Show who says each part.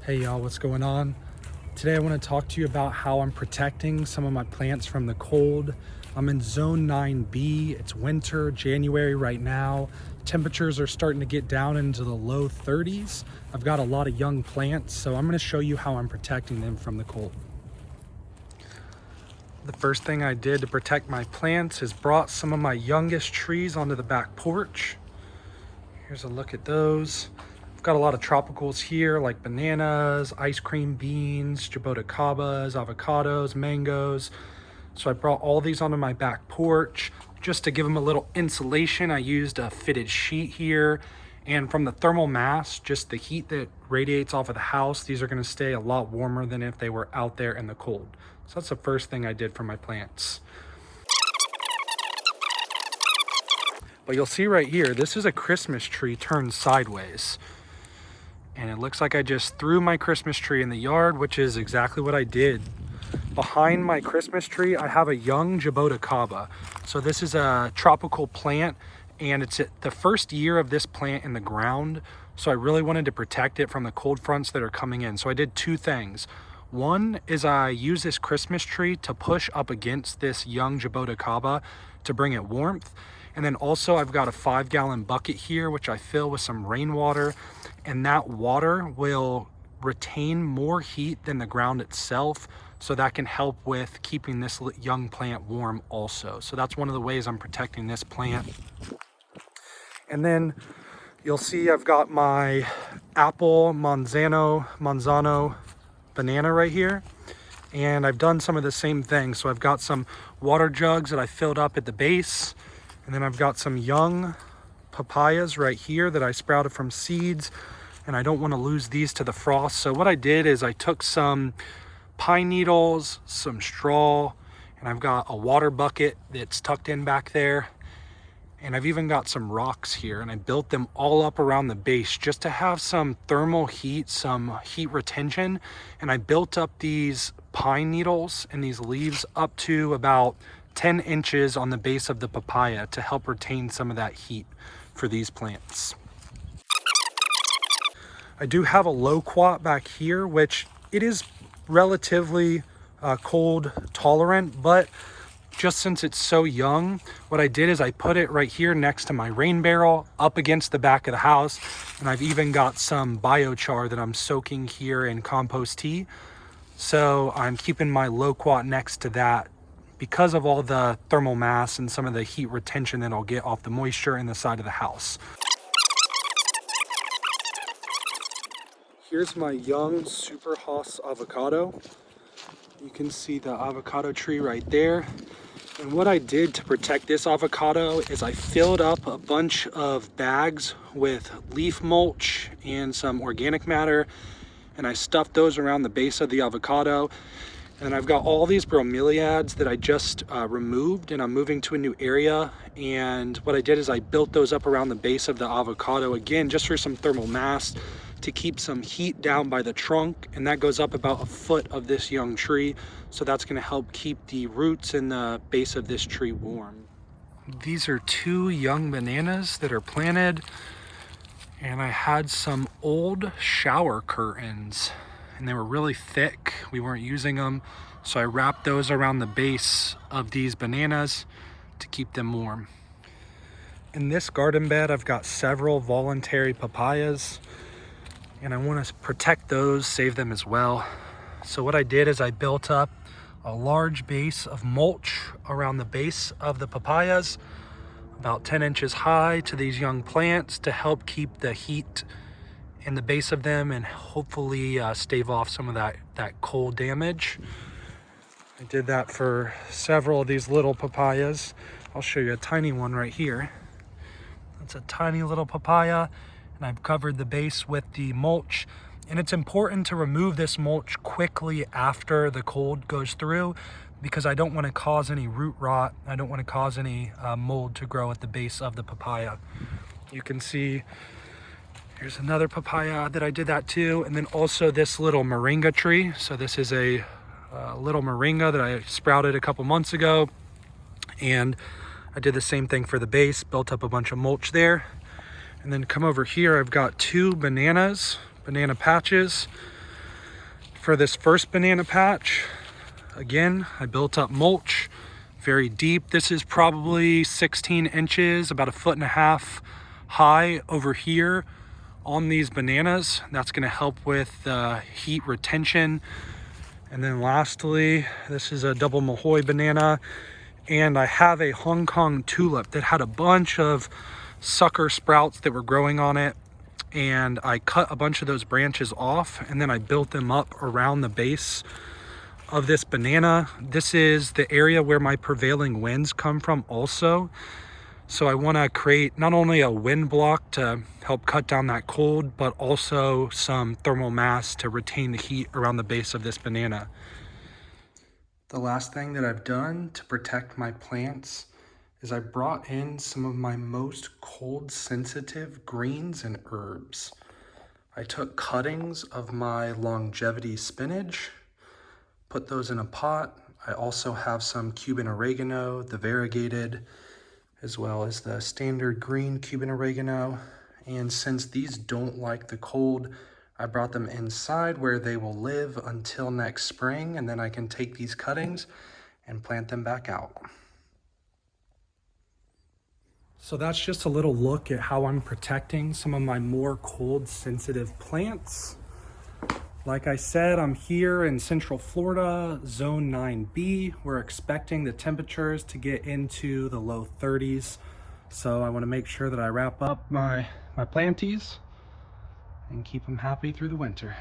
Speaker 1: Hey y'all, what's going on? Today I want to talk to you about how I'm protecting some of my plants from the cold. I'm in zone 9B. It's winter, January right now. Temperatures are starting to get down into the low 30s. I've got a lot of young plants, so I'm going to show you how I'm protecting them from the cold. The first thing I did to protect my plants is brought some of my youngest trees onto the back porch. Here's a look at those. I've got a lot of tropicals here like bananas, ice cream beans, jaboticabas, avocados, mangoes. So I brought all these onto my back porch just to give them a little insulation. I used a fitted sheet here, and from the thermal mass, just the heat that radiates off of the house, these are going to stay a lot warmer than if they were out there in the cold. So that's the first thing I did for my plants. But you'll see right here, this is a Christmas tree turned sideways. And it looks like I just threw my Christmas tree in the yard, which is exactly what I did. Behind my Christmas tree, I have a young jaboticaba. So this is a tropical plant, and it's the first year of this plant in the ground. So I really wanted to protect it from the cold fronts that are coming in. So I did two things. One is I use this Christmas tree to push up against this young jaboticaba to bring it warmth. And then also I've got a 5-gallon bucket here, which I fill with some rainwater, and that water will retain more heat than the ground itself. So that can help with keeping this young plant warm also. So that's one of the ways I'm protecting this plant. And then you'll see I've got my apple manzano banana right here. And I've done some of the same things. So I've got some water jugs that I filled up at the base. And then I've got some young papayas right here that I sprouted from seeds. And I don't want to lose these to the frost. So what I did is I took some pine needles, some straw, and I've got a water bucket that's tucked in back there. And I've even got some rocks here, and I built them all up around the base just to have some thermal heat, some heat retention. And I built up these pine needles and these leaves up to about 10 inches on the base of the papaya to help retain some of that heat for these plants. I do have a loquat back here, which it is relatively cold tolerant, but just since it's so young, what I did is I put it right here next to my rain barrel up against the back of the house. And I've even got some biochar that I'm soaking here in compost tea. So I'm keeping my loquat next to that because of all the thermal mass and some of the heat retention that I'll get off the moisture in the side of the house. Here's my young Super Haas avocado. You can see the avocado tree right there. And what I did to protect this avocado is I filled up a bunch of bags with leaf mulch and some organic matter, and I stuffed those around the base of the avocado. And I've got all these bromeliads that I just removed, and I'm moving to a new area. And what I did is I built those up around the base of the avocado, again, just for some thermal mass to keep some heat down by the trunk. And that goes up about a foot of this young tree. So that's gonna help keep the roots and the base of this tree warm. These are two young bananas that are planted. And I had some old shower curtains, and they were really thick. We weren't using them. So I wrapped those around the base of these bananas to keep them warm. In this garden bed, I've got several voluntary papayas, and I want to protect those, save them as well. So what I did is I built up a large base of mulch around the base of the papayas, about 10 inches high, to these young plants to help keep the heat in the base of them and hopefully stave off some of that cold damage. I did that for several of these little papayas. I'll show you a tiny one right here. That's a tiny little papaya, and I've covered the base with the mulch. And it's important to remove this mulch quickly after the cold goes through, because I don't want to cause any root rot. I don't want to cause any mold to grow at the base of the papaya. You can see here's another papaya that I did that too. And then also this little moringa tree. So this is a little moringa that I sprouted a couple months ago. And I did the same thing for the base, built up a bunch of mulch there. And then come over here, I've got two banana patches. For this first banana patch, again, I built up mulch very deep. This is probably 16 inches, about 1.5 feet high over here on these bananas. That's going to help with heat retention. And then lastly, this is a double Mahoy banana, and I have a Hong Kong tulip that had a bunch of sucker sprouts that were growing on it, and I cut a bunch of those branches off and then I built them up around the base of this banana. This is the area where my prevailing winds come from also. So I want to create not only a wind block to help cut down that cold, but also some thermal mass to retain the heat around the base of this banana. The last thing that I've done to protect my plants is I brought in some of my most cold sensitive greens and herbs. I took cuttings of my longevity spinach, put those in a pot. I also have some Cuban oregano, the variegated, as well as the standard green Cuban oregano. And since these don't like the cold, I brought them inside where they will live until next spring, and then I can take these cuttings and plant them back out. So that's just a little look at how I'm protecting some of my more cold sensitive plants. Like I said, I'm here in Central Florida, Zone 9B. We're expecting the temperatures to get into the low 30s. So I want to make sure that I wrap up my planties and keep them happy through the winter.